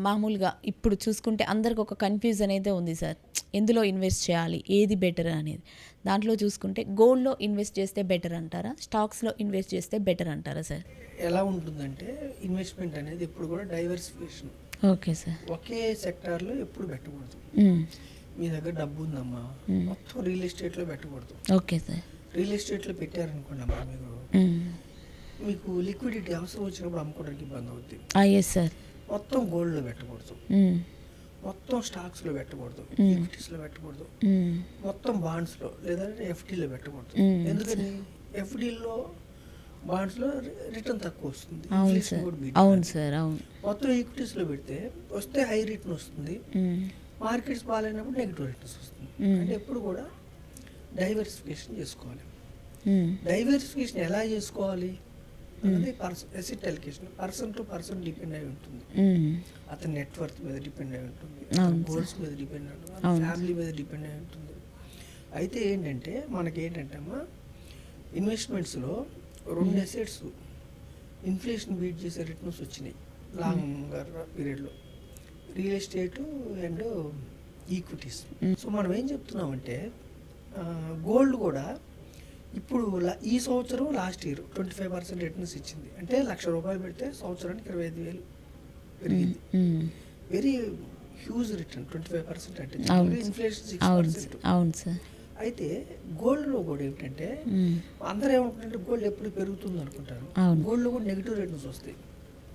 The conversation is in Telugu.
మామూలుగా ఇప్పుడు చూసుకుంటే అందరికి ఒక కన్ఫ్యూజన్ అయితే ఉంది సార్. ఎందులో ఇన్వెస్ట్ చేయాలి, ఏది బెటర్ అనేది. దాంట్లో చూసుకుంటే గోల్డ్‌లో ఇన్వెస్ట్ చేస్తే బెటర్ అంటారా? స్టాక్స్‌లో ఇన్వెస్ట్ చేస్తే బెటర్ అంటారా సార్? ఎలా ఉంటుందంటే ఇన్వెస్ట్మెంట్ అనేది ఎప్పుడు కూడా డైవర్సిఫికేషన్. Okay sir. ఒకే సెక్టార్లో ఎప్పుడు పెట్టకూడదు. హ్మ్. మీ దగ్గర డబ్బు ఉందమ్మా, మొత్తం రియల్ ఎస్టేట్లో పెట్టకూడదు. Okay sir. రియల్ ఎస్టేట్లో పెట్టారనుకోండి అమ్మా, మీకు లిక్విడిటీ అవసరం వచ్చినప్పుడు అమ్ముకోవడానికి ఇబ్బంది అవుతుంది. Yes sir. మొత్తం గోల్డ్లో పెట్టకూడదు, మొత్తం స్టాక్స్లో పెట్టకూడదు, ఈక్విటీస్లో పెట్టకూడదు, మొత్తం బాండ్స్లో లేదంటే ఎఫ్డీలో పెట్టకూడదు. ఎందుకని ఎఫ్డీలో బాండ్స్లో రిటర్న్ తక్కువ వస్తుంది. అవును సార్, అవును. మొత్తం ఈక్విటీస్లో పెడితే వస్తే హై రిటర్న్ వస్తుంది, మార్కెట్స్ బాగాలేనప్పుడు నెగిటివ్ రిటర్న్స్ వస్తుంది. అంటే ఎప్పుడు కూడా డైవర్సిఫికేషన్ చేసుకోవాలి. డైవర్సిఫికేషన్ ఎలా చేసుకోవాలి అనేది asset allocation person to person depend అయి ఉంటుంది. అతని నెట్వర్క్ మీద డిపెండ్ అయి ఉంటుంది, గోల్స్ మీద డిపెండ్ అయి ఉంటుంది, ఫ్యామిలీ మీద డిపెండ్ అయి ఉంటుంది. అయితే ఏంటంటే మనకేంటంటే అమ్మా, ఇన్వెస్ట్మెంట్స్లో 2 అసెట్స్ ఇన్ఫ్లేషన్ బీట్ చేసే రిటర్న్స్ వచ్చినాయి లాంగర్ పీరియడ్లో, real estate and equities. So మనం ఏం చెప్తున్నామంటే గోల్డ్ కూడా ఇప్పుడు ఈ సంవత్సరం లాస్ట్ ఇయర్ 25% రిటర్న్స్ ఇచ్చింది. అంటే ₹1,00,000 పెడితే సంవత్సరానికి 25,000 పెరిగింది. Very huge return. 25% అంటే ఇన్ఫ్లేషన్ 6%. అవును సార్. అయితే గోల్డ్లో కూడా ఏమిటంటే అందరూ ఏమనుకుంటారంటే గోల్డ్ ఎప్పుడు పెరుగుతుంది అనుకుంటారు. గోల్డ్లో కూడా నెగిటివ్ రిటర్న్స్ వస్తాయి.